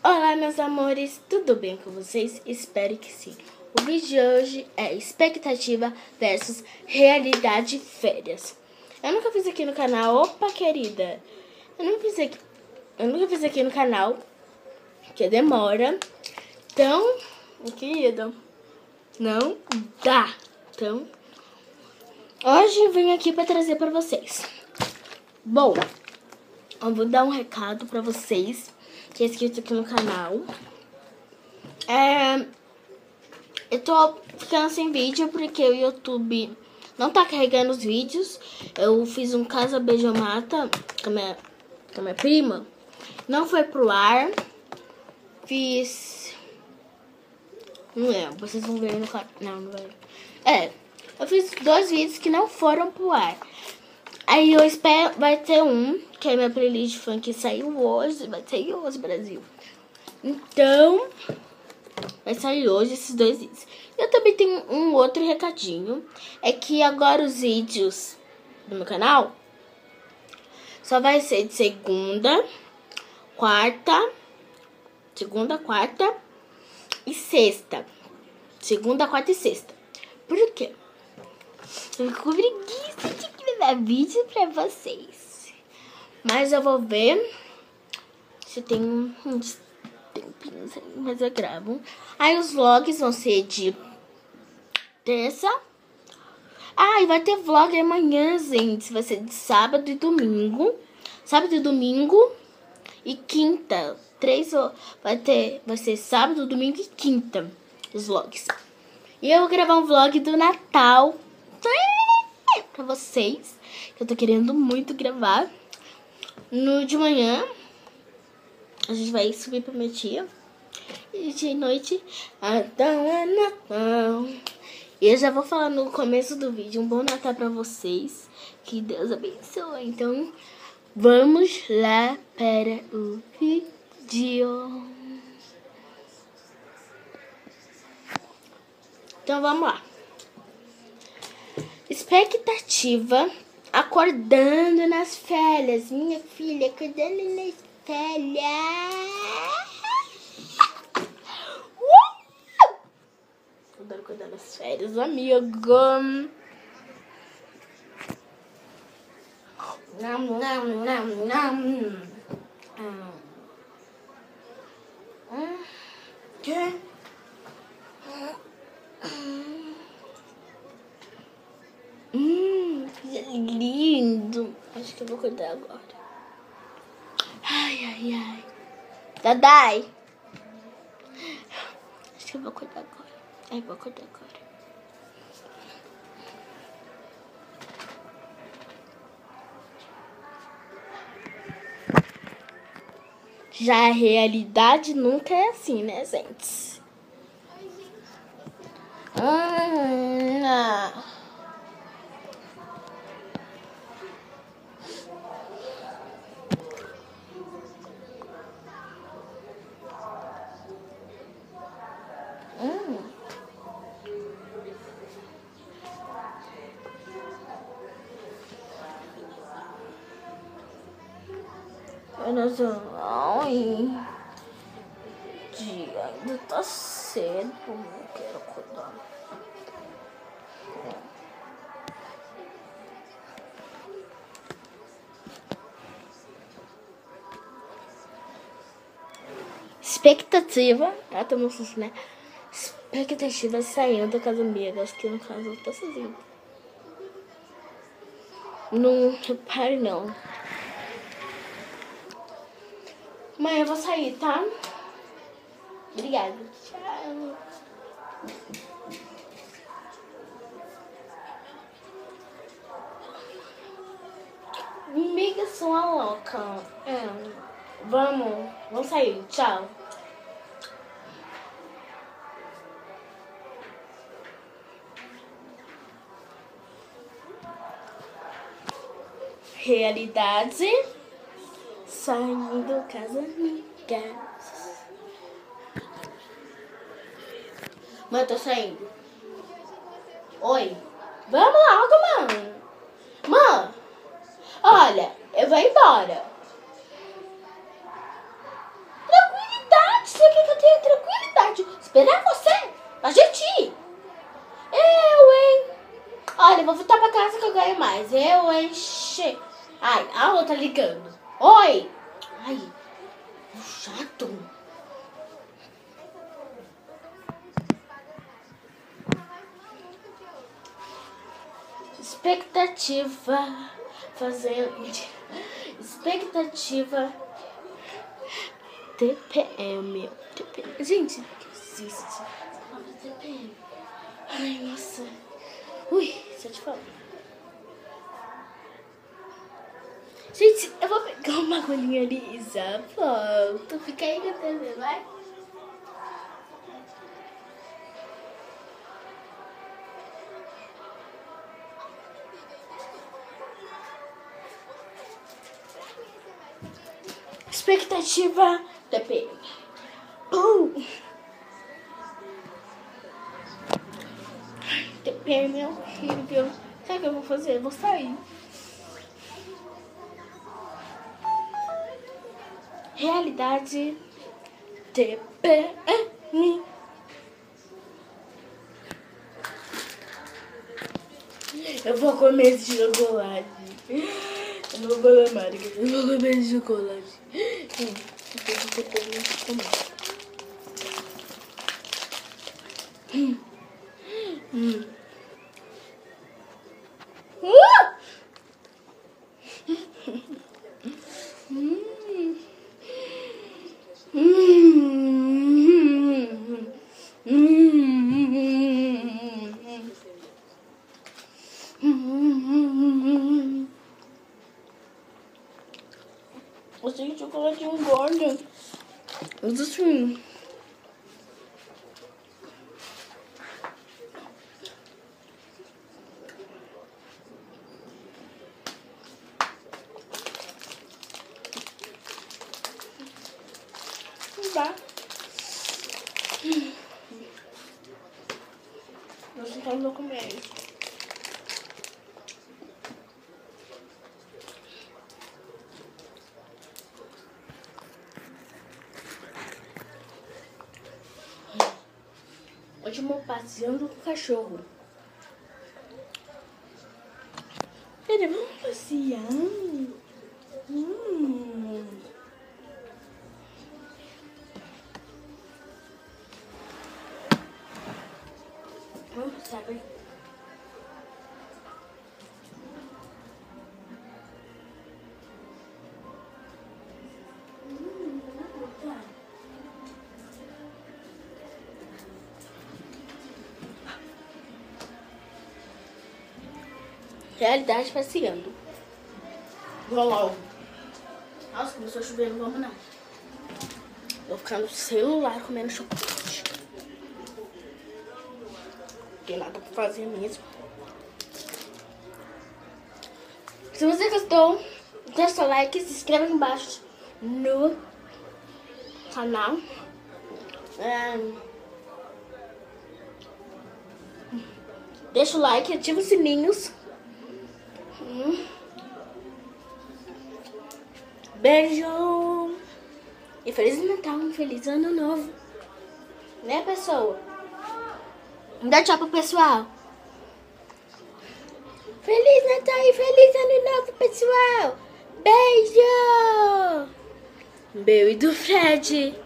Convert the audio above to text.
Olá, meus amores, tudo bem com vocês? Espero que sim. O vídeo de hoje é expectativa versus realidade férias. Eu nunca fiz aqui no canal, opa, querida. Eu nunca fiz aqui no canal, que demora. Então, querido, não dá. Então, hoje eu vim aqui para trazer para vocês. Bom, eu vou dar um recado para vocês que é inscrito aqui no canal. Eu tô ficando sem vídeo porque o YouTube não tá carregando os vídeos. Eu fiz um Casa Beijamata com a minha prima. Não foi pro ar. Fiz... Não lembro, vocês vão ver no canal. Não vai. Eu fiz 2 vídeos que não foram pro ar. Aí eu espero, vai ter um, que é minha playlist funk que saiu hoje. Vai sair hoje, Brasil. Então, vai sair hoje esses 2 vídeos. Eu também tenho um outro recadinho. É que agora os vídeos do meu canal só vai ser de segunda, quarta e sexta. Segunda, quarta e sexta. Por quê? Eu fico com preguiça de gravar vídeo pra vocês. Mas eu vou ver se tem uns tempinhos aí, mas eu gravo. Aí os vlogs vão ser de terça. E vai ter vlog amanhã, gente. Vai ser de sábado e domingo. Sábado e domingo e quinta. Vai ser sábado, domingo e quinta os vlogs. E eu vou gravar um vlog do Natal pra vocês, que eu tô querendo muito gravar. No de manhã a gente vai subir pra minha tia. E de noite, Natal é Natal. E eu já vou falar no começo do vídeo, um bom Natal pra vocês. Que Deus abençoe. Então, vamos lá para o vídeo. Então, vamos lá. Expectativa acordando nas férias. Minha filha acordando nas férias. Acordando nas férias, amigo. Que lindo. Acho que eu vou acordar agora. Ai. Dadai. Acho que eu vou acordar agora. Vou acordar agora. Já a realidade nunca é assim, né, gente? Dia ainda tá cedo, não quero acordar. Expectativa, tô mostrando, né? Expectativa saindo da casa amiga. Acho que no caso eu tô sozinha. Não repare não. Mãe, eu vou sair, tá? Obrigada. Tchau. Amiga, sou uma louca. Vamos sair. Tchau. Realidade. Saindo casa amiga. Mãe, eu tô saindo. Oi. Vamos logo, mãe. Mãe, olha, eu vou embora. Tranquilidade. Esperar você? A gente ir. Eu, hein? Olha, eu vou voltar pra casa que eu ganho mais. Eu, hein? Ai, a outra ligando. Oi. Ai, chato. Expectativa. Expectativa. TPM. Gente, o que existe? TPM. Ai, nossa. Ui, deixa eu te falar. Gente, eu vou pegar uma agulhinha ali e já volto. Fica aí na TV, vai? Expectativa TPM. TPM é horrível. Sabe o que eu vou fazer? Eu vou sair. Realidade TPM. Eu vou comer esse chocolate. Eu vou comer amargo. Eu vou comer esse chocolate. Eu sei que chocolate engorda. Mas assim... não dá. Vou sentar no documento. Hoje eu vou passeando com o cachorro. Pera, vamos passear. Vamos passear, bem. Realidade passeando. Vamos lá. Nossa, começou a chover, não vamos não. Vou ficar no celular comendo chocolate. Não tem nada pra fazer mesmo. Se você gostou, deixa seu like, se inscreve aqui embaixo no canal. Deixa o like, ativa os sininhos. Beijo! E Feliz Natal, um Feliz Ano Novo. Né, pessoa? Dá tchau pro pessoal. Feliz Natal e Feliz Ano Novo, pessoal. Beijo! Meu e do Fred.